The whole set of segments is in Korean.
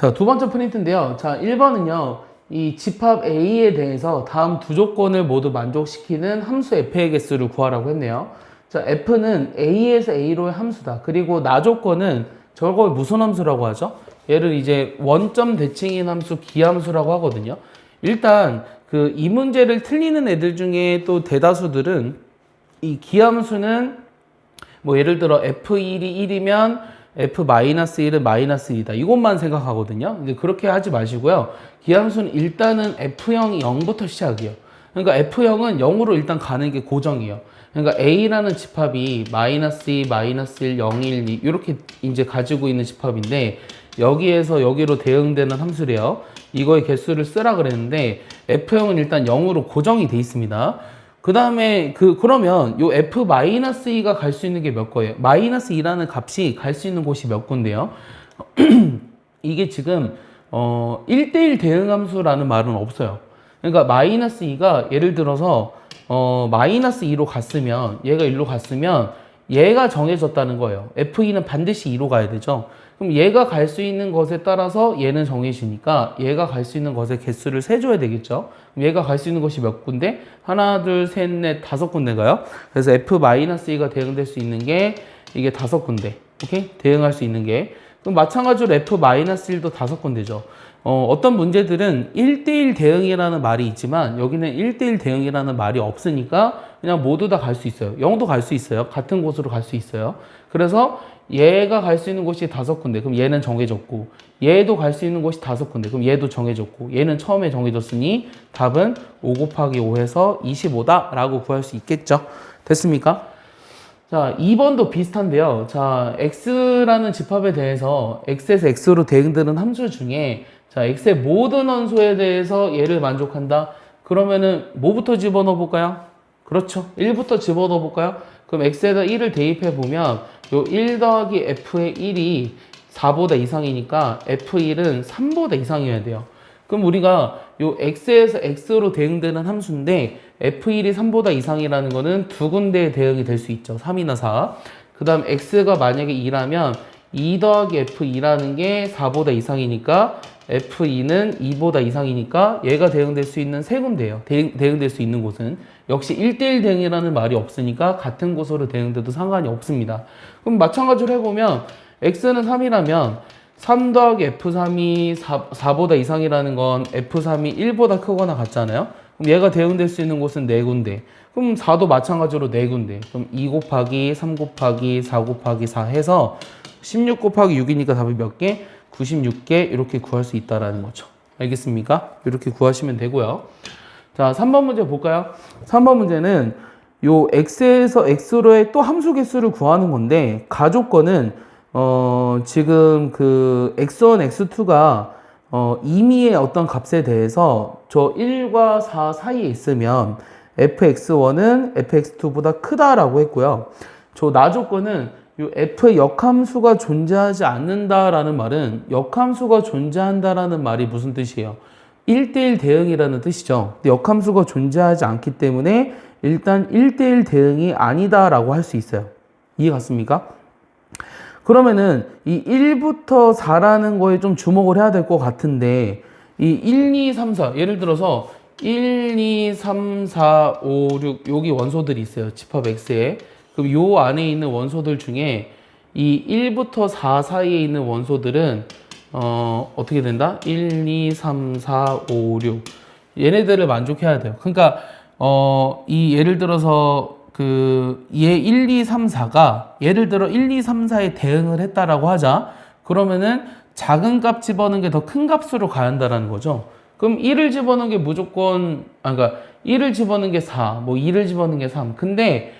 자, 두 번째 프린트인데요. 자, 1번은요. 이 집합 A에 대해서 다음 두 조건을 모두 만족시키는 함수 f의 개수를 구하라고 했네요. 자, f는 A에서 A로의 함수다. 그리고 나 조건은 저걸 무슨 함수라고 하죠? 얘를 이제 원점 대칭인 함수, 기함수라고 하거든요. 일단 이 문제를 틀리는 애들 중에 또 대다수들은 이 기함수는 뭐 예를 들어 f1이 1이면 f-1은 -2다. 이것만 생각하거든요. 근데 그렇게 하지 마시고요. 기함수는 일단은 f형이 0부터 시작이에요. 그러니까 f형은 0으로 일단 가는 게 고정이에요. 그러니까 a라는 집합이 -2, -1, 0, 1, 2 이렇게 이제 가지고 있는 집합인데 여기에서 여기로 대응되는 함수래요. 이거의 개수를 쓰라 그랬는데 f형은 일단 0으로 고정이 돼 있습니다. 그 다음에 그러면 요 f-2가 갈 수 있는 게 몇 거예요? -2라는 값이 갈 수 있는 곳이 몇 군데요? 이게 지금 1대1 대응함수라는 말은 없어요. 그러니까 -2가 예를 들어서 -2로 갔으면 얘가 1로 갔으면 얘가 정해졌다는 거예요. f2는 반드시 2로 가야 되죠. 그럼 얘가 갈 수 있는 것에 따라서 얘는 정해지니까 얘가 갈 수 있는 것의 개수를 세줘야 되겠죠. 그럼 얘가 갈 수 있는 것이 몇 군데? 하나, 둘, 셋, 넷, 5군데가요. 그래서 f-2가 대응될 수 있는 게 이게 5군데. 오케이? 대응할 수 있는 게. 그럼 마찬가지로 f-1도 5군데죠. 어떤 문제들은 1대1 대응이라는 말이 있지만 여기는 1대1 대응이라는 말이 없으니까 그냥 모두 다 갈 수 있어요. 0도 갈 수 있어요. 같은 곳으로 갈 수 있어요. 그래서 얘가 갈 수 있는 곳이 5군데. 그럼 얘는 정해졌고 얘도 갈 수 있는 곳이 5군데. 그럼 얘도 정해졌고 얘는 처음에 정해졌으니 답은 5 곱하기 5해서 25다 라고 구할 수 있겠죠. 됐습니까? 자, 2번도 비슷한데요. 자, x라는 집합에 대해서 x에서 x로 대응되는 함수 중에 자, x의 모든 원소에 대해서 얘를 만족한다. 그러면은 뭐부터 집어넣어 볼까요? 그렇죠. 1부터 집어넣어 볼까요? 그럼 x에다 1을 대입해 보면 요 1 더하기 f의 1이 4보다 이상이니까 f1은 3보다 이상이어야 돼요. 그럼 우리가 요 x에서 x로 대응되는 함수인데 f1이 3보다 이상이라는 거는 두 군데의 대응이 될 수 있죠. 3이나 4. 그 다음 x가 만약에 2라면 2 더하기 f2라는 게 4보다 이상이니까 f2는 2보다 이상이니까 얘가 대응될 수 있는 세 군데예요. 대응될 수 있는 곳은. 역시 1대1 대응이라는 말이 없으니까 같은 곳으로 대응돼도 상관이 없습니다. 그럼 마찬가지로 해보면 x는 3이라면 3 더하기 f3이 4보다 이상이라는 건 f3이 1보다 크거나 같잖아요. 그럼 얘가 대응될 수 있는 곳은 4군데. 그럼 4도 마찬가지로 4군데. 그럼 2 곱하기 3 곱하기 4 곱하기 4 해서 16 곱하기 6이니까 답이 몇 개? 96개 이렇게 구할 수 있다라는 거죠. 알겠습니까? 이렇게 구하시면 되고요. 자, 3번 문제 볼까요? 3번 문제는 요 x에서 x로의 또 함수 개수를 구하는 건데 가조건은 지금 x1, x2가 임의의 어떤 값에 대해서 저 1과 4 사이에 있으면 fx1은 fx2보다 크다라고 했고요. 저 나 조건은 요 f의 역함수가 존재하지 않는다라는 말은 역함수가 존재한다라는 말이 무슨 뜻이에요? 1대1 대응이라는 뜻이죠. 근데 역함수가 존재하지 않기 때문에 일단 1대1 대응이 아니다라고 할 수 있어요. 이해 갔습니까? 그러면은 이 1부터 4라는 거에 좀 주목을 해야 될 것 같은데 이 1, 2, 3, 4 예를 들어서 1, 2, 3, 4, 5, 6 여기 원소들이 있어요. 집합 X에. 그럼 요 안에 있는 원소들 중에 이 1부터 4 사이에 있는 원소들은 어떻게 된다? 1, 2, 3, 4, 5, 6 얘네들을 만족해야 돼요. 그러니까 이 예를 들어서 얘 1, 2, 3, 4가 예를 들어 1, 2, 3, 4에 대응을 했다라고 하자. 그러면은 작은 값 집어넣는 게 더 큰 값으로 가야 한다라는 거죠. 그럼 1을 집어넣는 게 무조건 그러니까 1을 집어넣는 게 4, 뭐 2를 집어넣는 게 3. 근데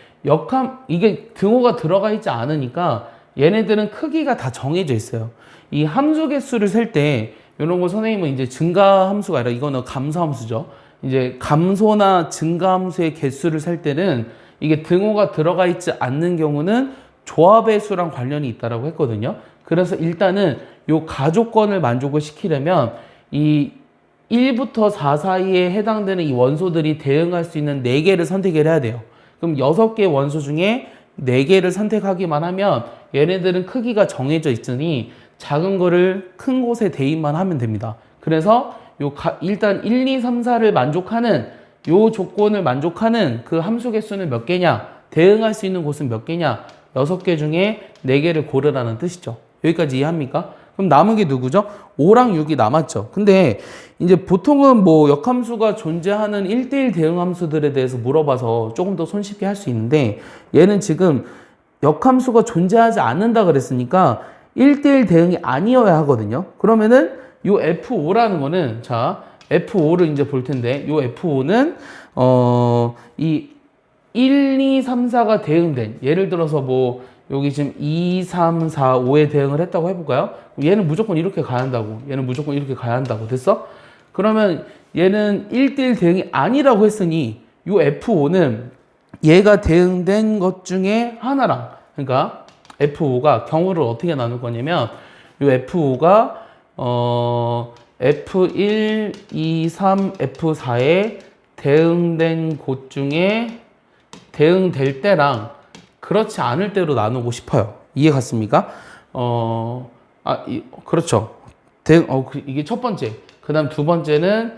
이게 등호가 들어가 있지 않으니까 얘네들은 크기가 다 정해져 있어요. 이 함수 개수를 셀 때 이런 거 선생님은 이제 증가 함수가 아니라 이거는 감소 함수죠. 이제 감소나 증가 함수의 개수를 셀 때는 이게 등호가 들어가 있지 않는 경우는 조합의 수랑 관련이 있다라고 했거든요. 그래서 일단은 요 가조건을 만족을 시키려면 이 1부터 4 사이에 해당되는 이 원소들이 대응할 수 있는 4개를 선택을 해야 돼요. 그럼 6개 원소 중에 4개를 선택하기만 하면 얘네들은 크기가 정해져 있으니 작은 거를 큰 곳에 대입만 하면 됩니다. 그래서 일단 1, 2, 3, 4를 만족하는 요 조건을 만족하는 그 함수 개수는 몇 개냐? 대응할 수 있는 곳은 몇 개냐? 6개 중에 4개를 고르라는 뜻이죠. 여기까지 이해합니까? 그럼 남은 게 누구죠? 5랑 6이 남았죠. 근데 이제 보통은 뭐 역함수가 존재하는 1대1 대응 함수들에 대해서 물어봐서 조금 더 손쉽게 할 수 있는데 얘는 지금 역함수가 존재하지 않는다 그랬으니까 1대1 대응이 아니어야 하거든요. 그러면은 요 F5라는 거는 자, F5를 이제 볼 텐데 요 F5는 이 1, 2, 3, 4가 대응된 예를 들어서 뭐 여기 지금 2, 3, 4, 5에 대응을 했다고 해볼까요? 얘는 무조건 이렇게 가야 한다고. 얘는 무조건 이렇게 가야 한다고. 됐어? 그러면 얘는 1대1 대응이 아니라고 했으니 이 F5는 얘가 대응된 것 중에 하나랑 그러니까 F5가 경우를 어떻게 나눌 거냐면 이 F5가 F1, 2, 3, F4에 대응된 곳 중에 대응될 때랑 그렇지 않을 때로 나누고 싶어요. 이해 갔습니까? 그렇죠. 이게 첫 번째. 그 다음 두 번째는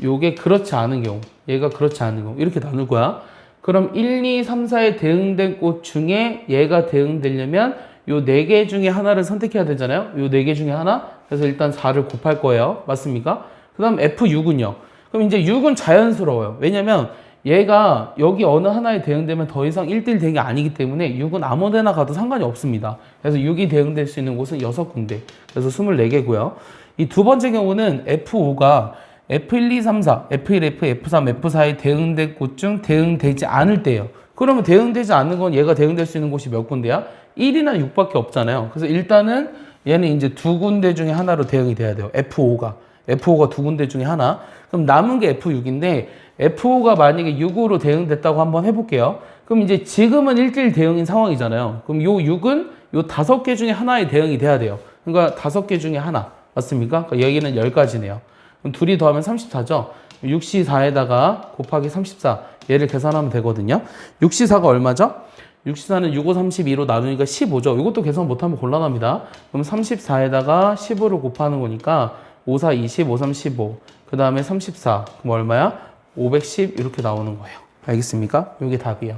요게 그렇지 않은 경우. 얘가 그렇지 않은 경우. 이렇게 나눌 거야. 그럼 1, 2, 3, 4에 대응된 곳 중에 얘가 대응되려면 요 4개 중에 하나를 선택해야 되잖아요. 요 4개 중에 하나. 그래서 일단 4를 곱할 거예요. 맞습니까? 그 다음 F6은요. 그럼 이제 6은 자연스러워요. 왜냐면 얘가 여기 어느 하나에 대응되면 더 이상 1대1 대응이 아니기 때문에 6은 아무 데나 가도 상관이 없습니다. 그래서 6이 대응될 수 있는 곳은 6군데. 그래서 24개고요. 이 두 번째 경우는 F5가 F1, 2, 3, 4, F1, F, F3, F4에 대응된 곳 중 대응되지 않을 때예요. 그러면 대응되지 않는 건 얘가 대응될 수 있는 곳이 몇 군데야? 1이나 6밖에 없잖아요. 그래서 일단은 얘는 이제 두 군데 중에 하나로 대응이 돼야 돼요. F5가 두 군데 중에 하나. 그럼 남은 게 F6인데 F5가 만약에 6으로 대응됐다고 한번 해볼게요. 그럼 이제 지금은 1대1 대응인 상황이잖아요. 그럼 요 6은 요 5개 중에 하나의 대응이 돼야 돼요. 그러니까 5개 중에 하나. 맞습니까? 그러니까 여기는 10가지네요. 그럼 둘이 더하면 34죠? 6C4에다가 곱하기 34. 얘를 계산하면 되거든요. 6C4가 얼마죠? 6C4는 6, 5, 32로 나누니까 15죠. 이것도 계산 못하면 곤란합니다. 그럼 34에다가 15를 곱하는 거니까 5, 4, 20, 5, 3, 15. 그 다음에 34. 그럼 얼마야? 510 이렇게 나오는 거예요. 알겠습니까? 이게 답이에요.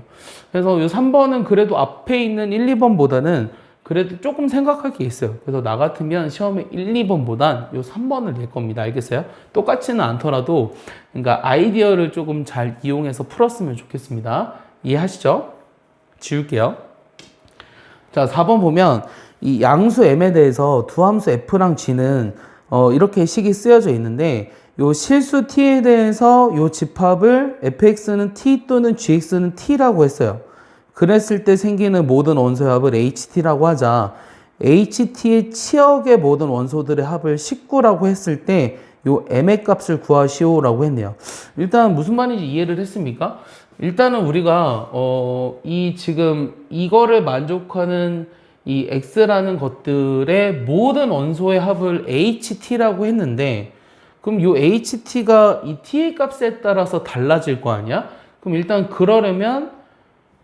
그래서 이 3번은 그래도 앞에 있는 1, 2번보다는 그래도 조금 생각할 게 있어요. 그래서 나 같으면 시험에 1, 2번보단 이 3번을 낼 겁니다. 알겠어요? 똑같지는 않더라도 그러니까 아이디어를 조금 잘 이용해서 풀었으면 좋겠습니다. 이해하시죠? 지울게요. 자, 4번 보면 이 양수 m에 대해서 두 함수 f랑 g는 이렇게 식이 쓰여져 있는데 요 실수 t에 대해서 요 집합을 fx는 t 또는 gx는 t라고 했어요. 그랬을 때 생기는 모든 원소의 합을 ht라고 하자. ht의 치역의 모든 원소들의 합을 19라고 했을 때 요 m의 값을 구하시오라고 했네요. 일단 무슨 말인지 이해를 했습니까? 일단은 우리가 이 지금 이거를 만족하는 이 x라는 것들의 모든 원소의 합을 ht라고 했는데 그럼 요 ht가 이 t의 값에 따라서 달라질 거 아니야? 그럼 일단 그러려면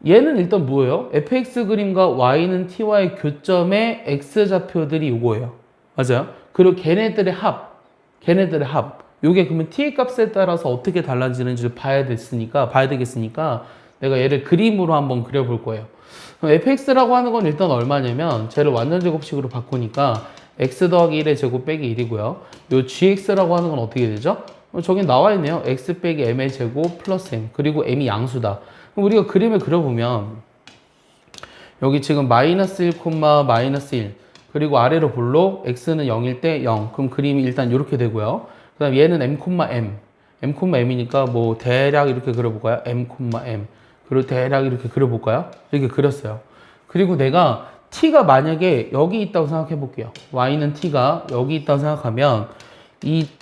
얘는 일단 뭐예요? fx 그림과 y는 t와의 교점의 x 좌표들이 이거예요. 맞아요? 그리고 걔네들의 합. 요게 그러면 t의 값에 따라서 어떻게 달라지는지 봐야 되겠으니까 내가 얘를 그림으로 한번 그려볼 거예요. 그럼 fx라고 하는 건 일단 얼마냐면 쟤를 완전 제곱식으로 바꾸니까 x 더하기 1의 제곱 빼기 1이고요. 요 gx라고 하는 건 어떻게 되죠? 저기 나와 있네요. x 빼기 m의 제곱 플러스 m. 그리고 m이 양수다. 그럼 우리가 그림을 그려보면 여기 지금 마이너스 1, 마이너스 1 그리고 아래로 볼록 x는 0일 때 0. 그럼 그림이 일단 이렇게 되고요. 그 다음 얘는 m이니까 뭐 대략 이렇게 그려볼까요? m. 그리고 대략 이렇게 그려볼까요? 이렇게 그렸어요. 그리고 내가 t가 만약에 여기 있다고 생각해 볼게요. y는 t가 여기 있다고 생각하면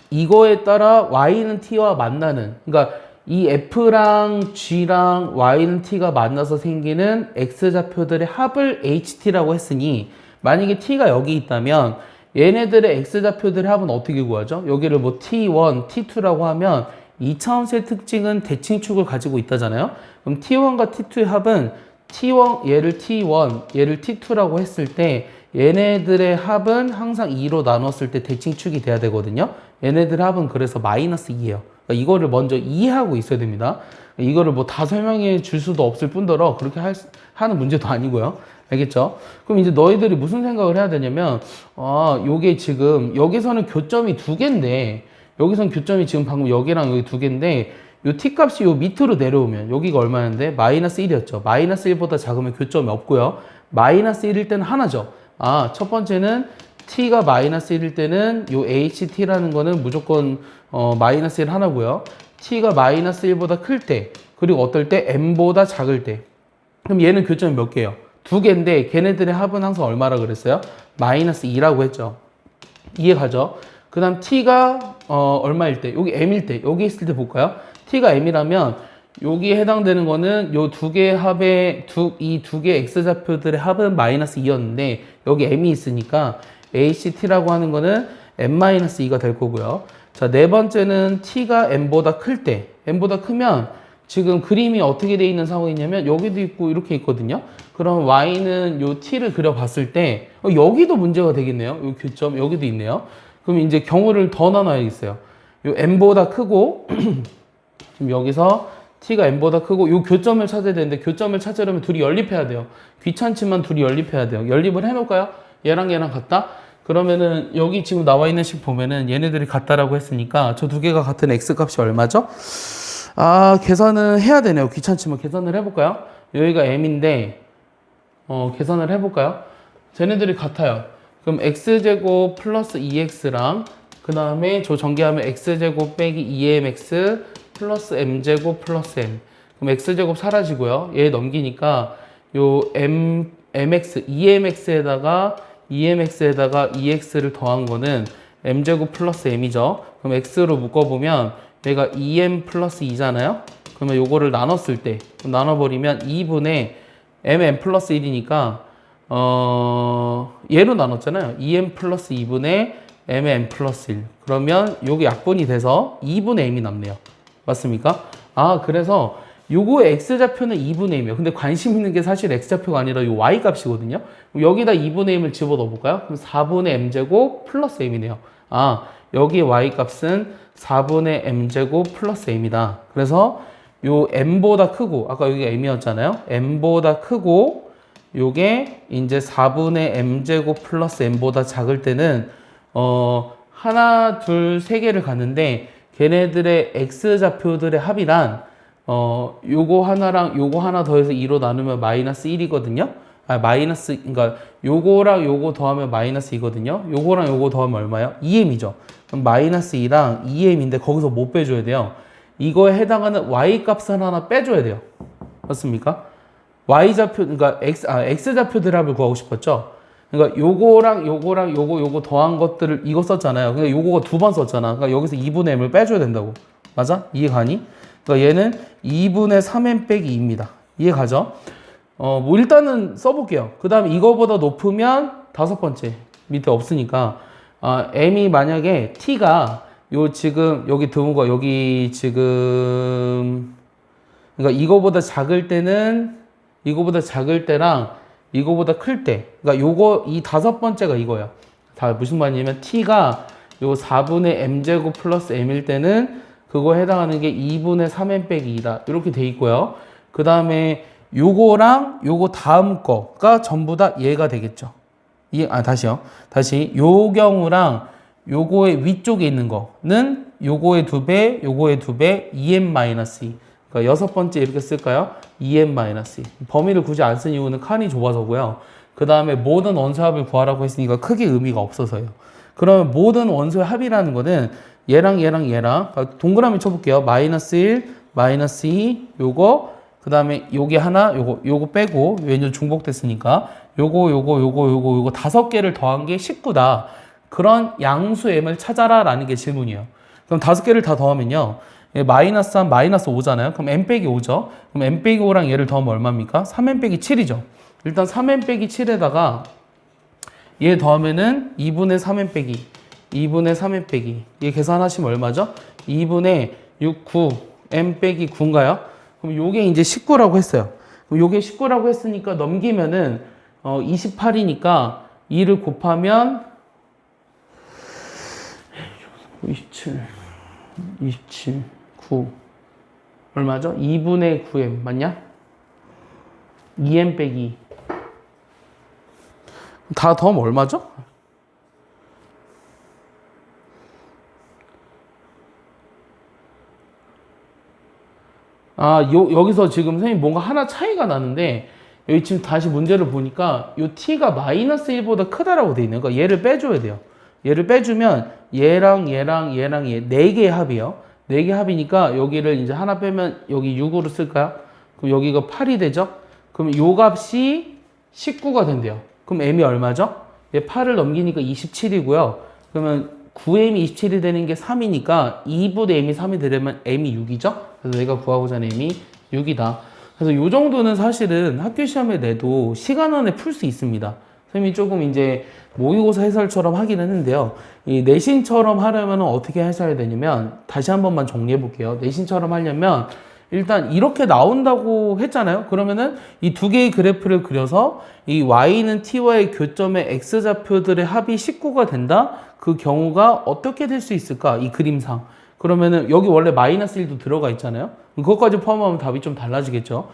이거에 따라 y는 t와 만나는 그러니까 이 f랑 g랑 y는 t가 만나서 생기는 x좌표들의 합을 ht라고 했으니 만약에 t가 여기 있다면 얘네들의 x좌표들의 합은 어떻게 구하죠? 여기를 뭐 t1, t2라고 하면 2차원수의 특징은 대칭축을 가지고 있다잖아요. 그럼 t1과 t2의 합은 t1, 얘를 t1, 얘를 t2라고 했을 때 얘네들의 합은 항상 2로 나눴을 때 대칭축이 돼야 되거든요. 얘네들의 합은 그래서 마이너스 2예요. 그러니까 이거를 먼저 이해하고 있어야 됩니다. 이거를 뭐 다 설명해 줄 수도 없을 뿐더러 그렇게 하는 문제도 아니고요. 알겠죠? 그럼 이제 너희들이 무슨 생각을 해야 되냐면, 요게 지금, 여기서는 교점이 두 개인데, 여기선 교점이 지금 방금 여기랑 여기 두 개인데, 요 t 값이 요 밑으로 내려오면, 여기가 얼마였는데? 마이너스 1이었죠. 마이너스 1보다 작으면 교점이 없고요. 마이너스 1일 때는 하나죠. 첫 번째는 t가 마이너스 1일 때는 요 ht라는 거는 무조건, 마이너스 1 하나고요. t가 마이너스 1보다 클 때, 그리고 어떨 때? m보다 작을 때. 그럼 얘는 교점이 몇 개예요? 두 개인데 걔네들의 합은 항상 얼마라 그랬어요? 마이너스 2라고 했죠. 이해가죠? 그 다음 t가 얼마일 때? 여기 m일 때, 여기 있을 때 볼까요? t가 m이라면 여기에 해당되는 거는 요 두 개의 합의 이 두 개의 x좌표들의 합은 마이너스 2였는데 여기 m이 있으니까 act라고 하는 거는 m-2가 될 거고요. 자, 네 번째는 t가 m보다 클 때, m보다 크면 지금 그림이 어떻게 돼 있는 상황이냐면 여기도 있고 이렇게 있거든요. 그럼 y는 요 t를 그려봤을 때 여기도 문제가 되겠네요. 요 교점 여기도 있네요. 그럼 이제 경우를 더 나눠야겠어요. 요 m보다 크고 지금 여기서 t가 m보다 크고 요 교점을 찾아야 되는데 교점을 찾으려면 둘이 연립해야 돼요. 귀찮지만 둘이 연립해야 돼요. 연립을 해놓을까요? 얘랑 얘랑 같다? 그러면은 여기 지금 나와 있는 식 보면은 얘네들이 같다라고 했으니까 저 두 개가 같은 x 값이 얼마죠? 계산은 해야 되네요. 귀찮지만 계산을 해볼까요? 여기가 m인데, 계산을 해볼까요? 쟤네들이 같아요. 그럼 x제곱 플러스 2x랑, 그 다음에 저 전개하면 x제곱 빼기 2mx 플러스 m제곱 플러스 m. 그럼 x제곱 사라지고요. 얘 넘기니까, 요 mx, 2mx에다가 2x를 더한 거는 m제곱 플러스 m이죠. 그럼 x로 묶어보면, 얘가 2m 플러스 2잖아요? 그러면 요거를 나눴을 때, 나눠버리면 2분의 mn 플러스 1이니까, 얘로 나눴잖아요. 2m 플러스 2분의 mn 플러스 1. 그러면 요게 약분이 돼서 2분의 m이 남네요. 맞습니까? 그래서 요거의 x좌표는 2분의 m이에요. 근데 관심 있는 게 사실 x좌표가 아니라 요 y 값이거든요. 여기다 2분의 m을 집어넣어 볼까요? 그럼 4분의 m제곱 플러스 m이네요. 여기 y 값은 4분의 m제곱 플러스 m이다. 그래서 요 m보다 크고, 아까 여기가 m이었잖아요. m보다 크고, 요게 이제 4분의 m제곱 플러스 m보다 작을 때는, 하나, 둘, 세 개를 갔는데, 걔네들의 x좌표들의 합이란, 요거 하나랑 요거 하나 더해서 2로 나누면 마이너스 1이거든요. 그러니까 요거랑 요거 더하면 마이너스 2거든요. 요거랑 요거 더하면 얼마예요? 2m이죠. 그럼 마이너스 2랑 2m인데 거기서 못 빼줘야 돼요. 이거에 해당하는 y 값을 하나 빼줘야 돼요. 맞습니까? y좌표, 그러니까 x좌표 합을 구하고 싶었죠. 그러니까 요거랑 요거랑 요거 더한 것들을 이거 썼잖아요. 그러니까 요거가 두 번 썼잖아. 그러니까 여기서 2분의 m을 빼줘야 된다고. 맞아? 이해 가니? 그러니까 얘는 2분의 3m 빼기 2입니다. 이해 가죠? 뭐 일단은 써볼게요. 그 다음에 이거보다 높으면 다섯 번째 밑에 없으니까 m이 만약에 t가 요 지금 여기 들어온 거 여기 지금 그러니까 이거보다 작을 때랑 이거보다 클 때 그러니까 요거 이 다섯 번째가 이거예요. 다 무슨 말이냐면 t가 요 4분의 m제곱 플러스 m일 때는 그거에 해당하는 게 2분의 3m 빼기 2다. 이렇게 돼 있고요. 그 다음에 요거랑 요거 다음 거가 전부 다 얘가 되겠죠. 다시 요 경우랑 요거의 위쪽에 있는 거는 요거의 2배, 요거의 2배, 2m-2. 그러니까 여섯 번째 이렇게 쓸까요? 2m-2. 범위를 굳이 안 쓴 이유는 칸이 좁아서고요. 그 다음에 모든 원소의 합을 구하라고 했으니까 크게 의미가 없어서요. 그러면 모든 원소의 합이라는 거는 얘랑 동그라미 쳐볼게요. 마이너스 1, 마이너스 2, 요거 그 다음에 요게 하나, 요거 빼고, 왜냐면 중복됐으니까, 요거 다섯 개를 더한 게 19다. 그런 양수 m을 찾아라 라는 게 질문이에요. 그럼 다섯 개를 다 더하면요. 마이너스 3, 마이너스 5잖아요. 그럼 m 빼기 5죠. 그럼 m 빼기 5랑 얘를 더하면 얼마입니까? 3m 빼기 7이죠. 일단 3m 빼기 7에다가 얘 더하면은 2분의 3m 빼기, 2분의 3m 빼기. 얘 계산하시면 얼마죠? 2분의 6, 9, m 빼기 9인가요? 그럼 요게 이제 19라고 했어요. 그럼 요게 19라고 했으니까 넘기면은 28이니까 2를 곱하면 27, 9 얼마죠? 2분의 9m 맞냐? 2m 빼기 다 더하면 얼마죠? 여기서 지금 선생님 뭔가 하나 차이가 나는데 여기 지금 다시 문제를 보니까 요 t가 마이너스 1보다 크다라고 돼 있는 거. 그러니까 얘를 빼줘야 돼요. 얘를 빼주면 얘랑 얘 4개의 합이요. 4개 합이니까 여기를 이제 하나 빼면 여기 6으로 쓸까요? 그럼 여기가 8이 되죠? 그럼 요 값이 19가 된대요. 그럼 m이 얼마죠? 얘 8을 넘기니까 27이고요. 그러면 9m이 27이 되는 게 3이니까 2분의 m이 3이 되려면 m이 6이죠? 그래서 내가 구하고자 하는 m이 6이다. 그래서 요 정도는 사실은 학교 시험에 내도 시간 안에 풀 수 있습니다. 선생님이 조금 이제 모의고사 해설처럼 하기는 했는데요. 이 내신처럼 하려면 어떻게 하셔야 되냐면 다시 한 번만 정리해 볼게요. 내신처럼 하려면 일단 이렇게 나온다고 했잖아요. 그러면은 이 두 개의 그래프를 그려서 이 y는 t와의 교점의 x좌표들의 합이 19가 된다? 그 경우가 어떻게 될 수 있을까? 이 그림상. 그러면은 여기 원래 마이너스 1도 들어가 있잖아요. 그것까지 포함하면 답이 좀 달라지겠죠.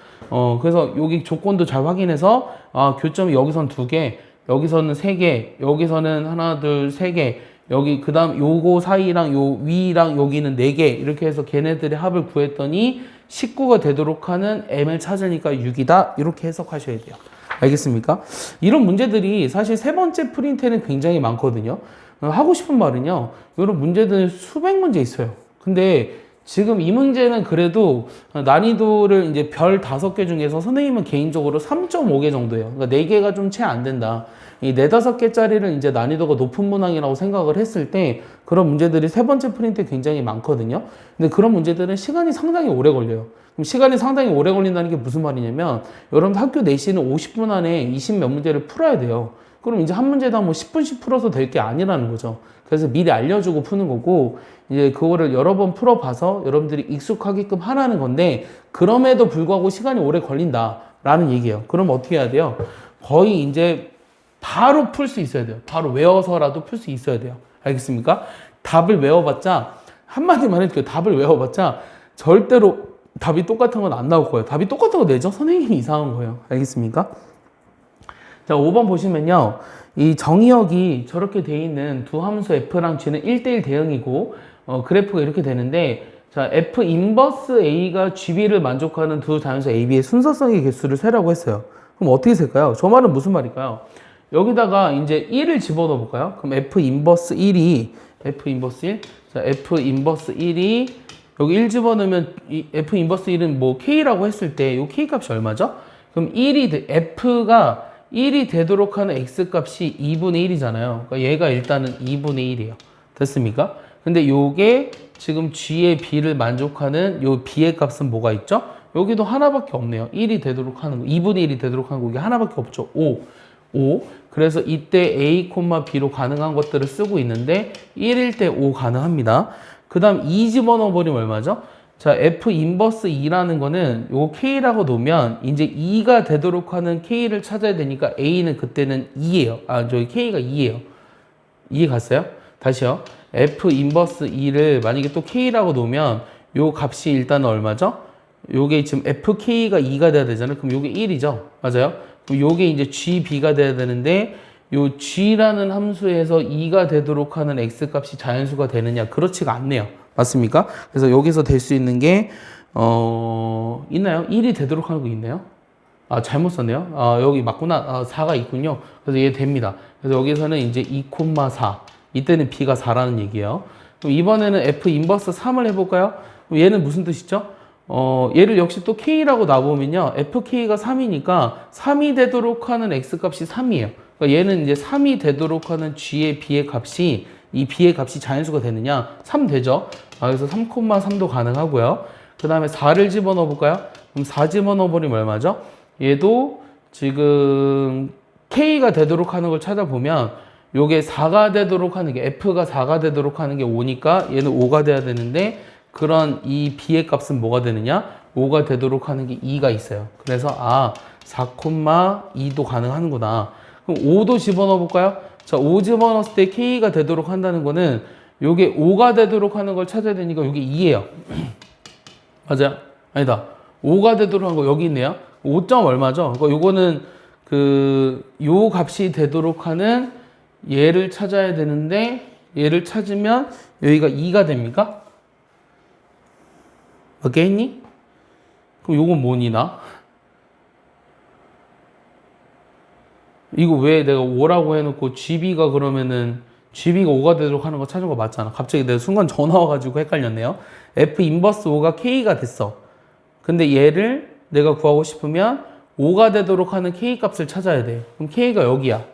그래서 여기 조건도 잘 확인해서 교점이 여기선 2개, 여기서는 3개, 여기서는 하나, 둘, 3개, 여기 그다음 요거 사이랑 요 위랑 여기는 4개 이렇게 해서 걔네들의 합을 구했더니 19가 되도록 하는 m을 찾으니까 6이다. 이렇게 해석하셔야 돼요. 알겠습니까? 이런 문제들이 사실 세 번째 프린트에는 굉장히 많거든요. 하고 싶은 말은요. 이런 문제들 수백 문제 있어요. 근데 지금 이 문제는 그래도 난이도를 이제 별 5개 중에서 선생님은 개인적으로 3.5개 정도예요. 그러니까 4개가 좀 채 안 된다. 이 4, 5개짜리를 이제 난이도가 높은 문항이라고 생각을 했을 때 그런 문제들이 세 번째 프린트에 굉장히 많거든요. 근데 그런 문제들은 시간이 상당히 오래 걸려요. 그럼 시간이 상당히 오래 걸린다는 게 무슨 말이냐면 여러분들 학교 내시는 50분 안에 20 몇 문제를 풀어야 돼요. 그럼 이제 한 문제당 뭐 10분씩 풀어서 될 게 아니라는 거죠. 그래서 미리 알려주고 푸는 거고 이제 그거를 여러 번 풀어봐서 여러분들이 익숙하게끔 하라는 건데 그럼에도 불구하고 시간이 오래 걸린다라는 얘기예요. 그럼 어떻게 해야 돼요? 거의 이제 바로 풀 수 있어야 돼요. 바로 외워서라도 풀 수 있어야 돼요. 알겠습니까? 답을 외워봤자 한마디만 해줄게요. 답을 외워봤자 절대로 답이 똑같은 건 안 나올 거예요. 답이 똑같은 거 내죠? 선생님이 이상한 거예요. 알겠습니까? 자, 5번 보시면요. 이 정의역이 저렇게 돼 있는 두 함수 f랑 g는 1대1 대응이고 그래프가 이렇게 되는데 자, f 인버스 a가 gb를 만족하는 두 자연수 ab의 순서성의 개수를 세라고 했어요. 그럼 어떻게 셀까요? 저 말은 무슨 말일까요? 여기다가 이제 1을 집어넣어 볼까요? 그럼 f 인버스 1이 자, f 인버스 1이 여기 1 집어넣으면 이 f 인버스 1은 뭐 k라고 했을 때 이 k 값이 얼마죠? 그럼 f가 1이 되도록 하는 x값이 2분의 1이잖아요. 그러니까 얘가 일단은 2분의 1이에요. 됐습니까? 근데 요게 지금 g의 b를 만족하는 요 b의 값은 뭐가 있죠? 여기도 하나밖에 없네요. 1이 되도록 하는 거, 2분의 1이 되도록 하는 거 이게 하나밖에 없죠. 5. 그래서 이때 a, b로 가능한 것들을 쓰고 있는데 1일 때 5 가능합니다. 그 다음 2 집어넣어 버리면 얼마죠? 자, f 인버스 2라는 거는 요 k라고 놓으면 이제 2가 되도록 하는 k를 찾아야 되니까 a는 그때는 2예요. 저기 k가 2예요. 이해 갔어요? 다시요. f 인버스 2를 만약에 또 k라고 놓으면 요 값이 일단 얼마죠? 요게 지금 fk가 2가 돼야 되잖아요. 그럼 요게 1이죠. 맞아요? 그럼 요게 이제 gb가 돼야 되는데 요 g라는 함수에서 2가 되도록 하는 x값이 자연수가 되느냐? 그렇지가 않네요. 맞습니까? 그래서 여기서 될 수 있는 게 있나요? 1이 되도록 하는 거 있나요? 잘못 썼네요. 여기 맞구나. 4가 있군요. 그래서 얘 됩니다. 그래서 여기서는 이제 2,4 이때는 b가 4라는 얘기예요. 그럼 이번에는 f 인버스 3을 해볼까요? 그럼 얘는 무슨 뜻이죠? 얘를 역시 또 k라고 놔보면요. fk가 3이니까 3이 되도록 하는 x값이 3이에요. 그러니까 얘는 이제 3이 되도록 하는 g의 b의 값이 이 b의 값이 자연수가 되느냐? 3 되죠? 그래서 3,3도 가능하고요. 그 다음에 4를 집어넣어 볼까요? 그럼 4 집어넣어 버리면 얼마죠? 얘도 지금 k가 되도록 하는 걸 찾아보면 요게 4가 되도록 하는 게 f가 4가 되도록 하는 게 5니까 얘는 5가 돼야 되는데 그런 이 b의 값은 뭐가 되느냐? 5가 되도록 하는 게 2가 있어요. 그래서 4,2도 가능하는구나. 그럼 5도 집어넣어 볼까요? 자, 5 집어넣었을 때 K가 되도록 한다는 거는 요게 5가 되도록 하는 걸 찾아야 되니까 요게 2예요. 맞아요? 아니다. 5가 되도록 한 거 여기 있네요. 5점 얼마죠? 그러니까 요거는 요 값이 되도록 하는 얘를 찾아야 되는데 얘를 찾으면 여기가 2가 됩니까? 맞겠니? 그럼 요건 뭐니나? 이거 왜 내가 5라고 해놓고 GB가 그러면은 GB가 5가 되도록 하는 거 찾은 거 맞잖아. 갑자기 내가 순간 전화 와가지고 헷갈렸네요. F 인버스 5가 K가 됐어. 근데 얘를 내가 구하고 싶으면 5가 되도록 하는 K 값을 찾아야 돼. 그럼 K가 여기야.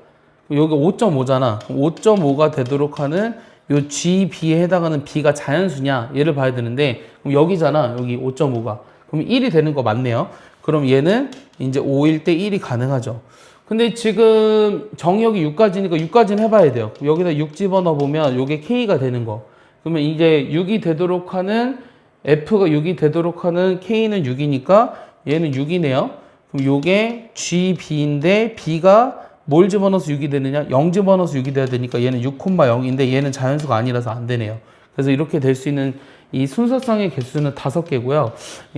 여기 5.5잖아. 5.5가 되도록 하는 요 GB에 해당하는 B가 자연수냐? 얘를 봐야 되는데, 그럼 여기잖아. 여기 5.5가. 그럼 1이 되는 거 맞네요. 그럼 얘는 이제 5일 때 1이 가능하죠. 근데 지금 정의역이 6까지니까 6까지는 해봐야 돼요. 여기다 6 집어넣어 보면 요게 K가 되는 거. 그러면 이제 6이 되도록 하는 F가 6이 되도록 하는 K는 6이니까 얘는 6이네요. 그럼 요게 GB인데 B가 뭘 집어넣어서 6이 되느냐? 0 집어넣어서 6이 돼야 되니까 얘는 6,0인데 얘는 자연수가 아니라서 안 되네요. 그래서 이렇게 될 수 있는 이 순서상의 개수는 5개고요.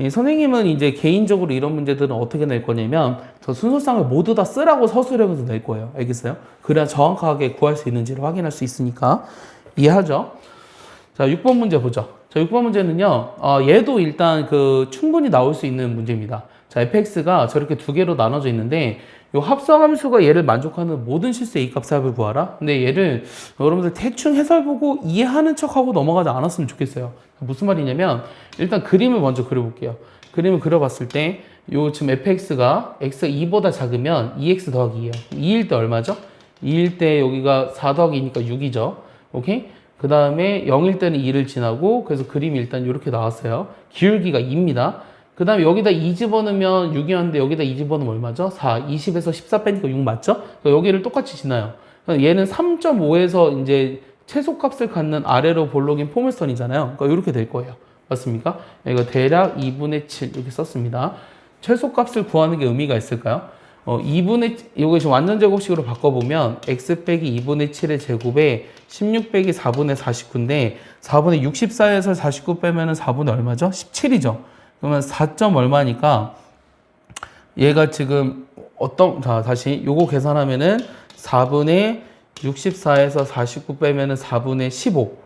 선생님은 이제 개인적으로 이런 문제들은 어떻게 낼 거냐면 저 순서상을 모두 다 쓰라고 서술형에서 낼 거예요. 알겠어요? 그래야 정확하게 구할 수 있는지를 확인할 수 있으니까 이해하죠? 자, 6번 문제 보죠. 자, 6번 문제는요. 얘도 일단 충분히 나올 수 있는 문제입니다. 자, fx가 저렇게 두 개로 나눠져 있는데 요 합성함수가 얘를 만족하는 모든 실수 A값의 합을 구하라. 근데 얘를 여러분들 대충 해설 보고 이해하는 척하고 넘어가지 않았으면 좋겠어요. 무슨 말이냐면 일단 그림을 먼저 그려볼게요. 그림을 그려봤을 때 요 지금 fx가 x가 2보다 작으면 2x 더하기 2예요. 2일 때 얼마죠? 2일 때 여기가 4 더하기 2니까 6이죠. 오케이? 그 다음에 0일 때는 2를 지나고 그래서 그림이 일단 이렇게 나왔어요. 기울기가 2입니다. 그 다음에 여기다 2 집어넣으면 6이었는데 여기다 2 집어넣으면 얼마죠? 4. 20에서 14 빼니까 6 맞죠? 그러니까 여기를 똑같이 지나요. 얘는 3.5에서 이제 최소값을 갖는 아래로 볼록인 포물선이잖아요. 그러니까 이렇게 될 거예요. 맞습니까? 이거 대략 2분의 7 이렇게 썼습니다. 최소값을 구하는 게 의미가 있을까요? 2분의, 이거 지금 완전 제곱식으로 바꿔보면 x 빼기 2분의 7의 제곱에 16 빼기 4분의 49인데 4분의 64에서 49 빼면 4분의 얼마죠? 17이죠. 그러면 4점 얼마니까 얘가 지금 자, 다시 요거 계산하면은 4분의 64에서 49 빼면은 4분의 15.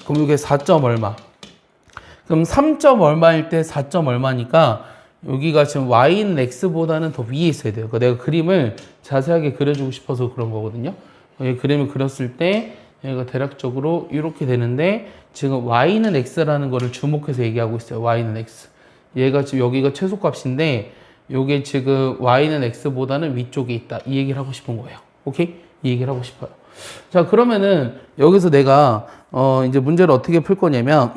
그럼 이게 4점 얼마? 그럼 3점 얼마일 때 4점 얼마니까 여기가 지금 y는 x보다는 더 위에 있어야 돼요. 그러니까 내가 그림을 자세하게 그려주고 싶어서 그런 거거든요. 여기 그림을 그렸을 때 얘가 대략적으로 이렇게 되는데 지금 y는 x라는 거를 주목해서 얘기하고 있어요. y는 x. 얘가 지금 여기가 최소값인데 요게 지금 y는 x보다는 위쪽에 있다. 이 얘기를 하고 싶은 거예요. 오케이? 이 얘기를 하고 싶어요. 자, 그러면은 여기서 내가 이제 문제를 어떻게 풀 거냐면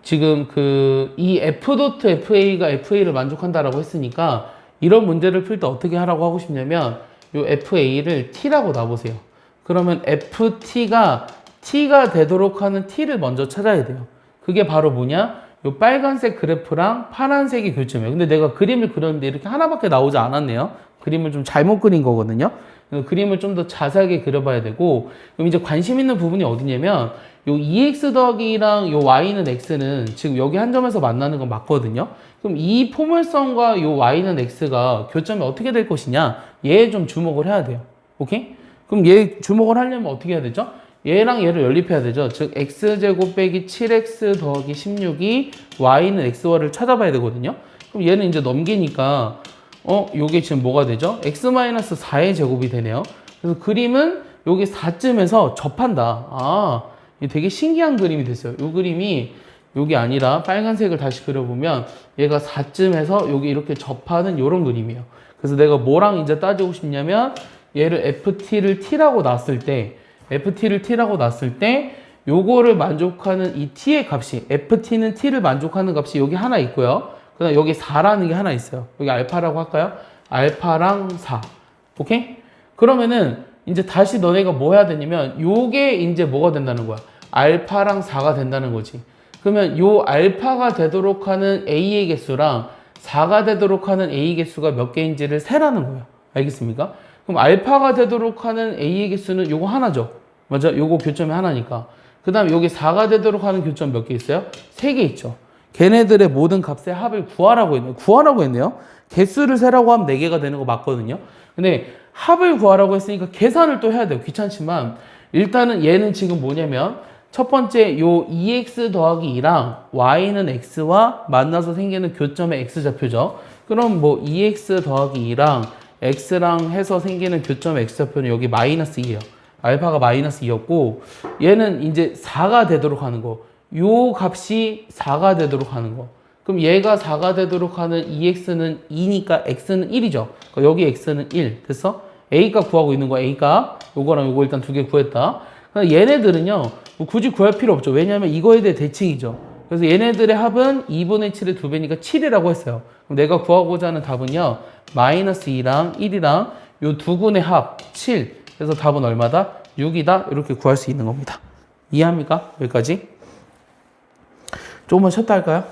지금 이 f.fa가 fa를 만족한다라고 했으니까 이런 문제를 풀 때 어떻게 하라고 하고 싶냐면 요 fa를 t라고 놔보세요. 그러면 ft가 t가 되도록 하는 t를 먼저 찾아야 돼요. 그게 바로 뭐냐? 요 빨간색 그래프랑 파란색이 교점이에요. 근데 내가 그림을 그렸는데 이렇게 하나밖에 나오지 않았네요. 그림을 좀 잘못 그린 거거든요. 그림을 좀 더 자세하게 그려봐야 되고, 그럼 이제 관심 있는 부분이 어디냐면 요 2x 더하기랑 요 y는 x는 지금 여기 한 점에서 만나는 건 맞거든요. 그럼 이 포물선과 요 y는 x가 교점이 어떻게 될 것이냐? 얘에 좀 주목을 해야 돼요. 오케이? 그럼 얘 주목을 하려면 어떻게 해야 되죠? 얘랑 얘를 연립해야 되죠. 즉 x제곱 빼기 7x 더하기 16이 y는 x와를 찾아봐야 되거든요. 그럼 얘는 이제 넘기니까 요게 지금 뭐가 되죠? x-4의 제곱이 되네요. 그래서 그림은 여기 4쯤에서 접한다. 아, 되게 신기한 그림이 됐어요. 요 그림이 여기 아니라 빨간색을 다시 그려보면 얘가 4쯤에서 여기 이렇게 접하는 요런 그림이에요. 그래서 내가 뭐랑 이제 따지고 싶냐면 얘를 ft를 t라고 놨을 때 요거를 만족하는 이 t의 값이 ft는 t를 만족하는 값이 여기 하나 있고요. 그 다음 여기 4라는 게 하나 있어요. 여기 알파라고 할까요? 알파랑 4. 오케이? 그러면은 이제 다시 너네가 뭐 해야 되냐면 요게 이제 뭐가 된다는 거야? 알파랑 4가 된다는 거지. 그러면 요 알파가 되도록 하는 A의 개수랑 4가 되도록 하는 A의 개수가 몇 개인지를 세라는 거예요. 알겠습니까? 그럼 알파가 되도록 하는 A의 개수는 요거 하나죠. 맞아? 요거 교점이 하나니까. 그 다음에 여기 4가 되도록 하는 교점 몇 개 있어요? 3개 있죠. 걔네들의 모든 값의 합을 구하라고 했네요. 구하라고 했네요. 개수를 세라고 하면 4개가 되는 거 맞거든요. 근데 합을 구하라고 했으니까 계산을 또 해야 돼요. 귀찮지만 일단은 얘는 지금 뭐냐면 첫 번째 요 2x 더하기 2랑 y는 x와 만나서 생기는 교점의 x좌표죠. 그럼 뭐 2x 더하기 2랑 x랑 해서 생기는 교점의 x좌표는 여기 마이너스 2예요. 알파가 마이너스 2였고 얘는 이제 4가 되도록 하는 거. 요 값이 4가 되도록 하는 거. 그럼 얘가 4가 되도록 하는 2x는 2니까 x는 1이죠. 그러니까 여기 x는 1. 됐어? a값 구하고 있는 거 a값. 요거랑 요거 일단 두 개 구했다. 얘네들은요. 뭐 굳이 구할 필요 없죠. 왜냐하면 이거에 대해 대칭이죠. 그래서 얘네들의 합은 2분의 7의 2배니까 7이라고 했어요. 그럼 내가 구하고자 하는 답은요. 마이너스 2랑 1이랑 요 두 군의 합 7. 그래서 답은 얼마다? 6이다. 이렇게 구할 수 있는 겁니다. 이해합니까? 여기까지? 조금만 쉬었다 할까요?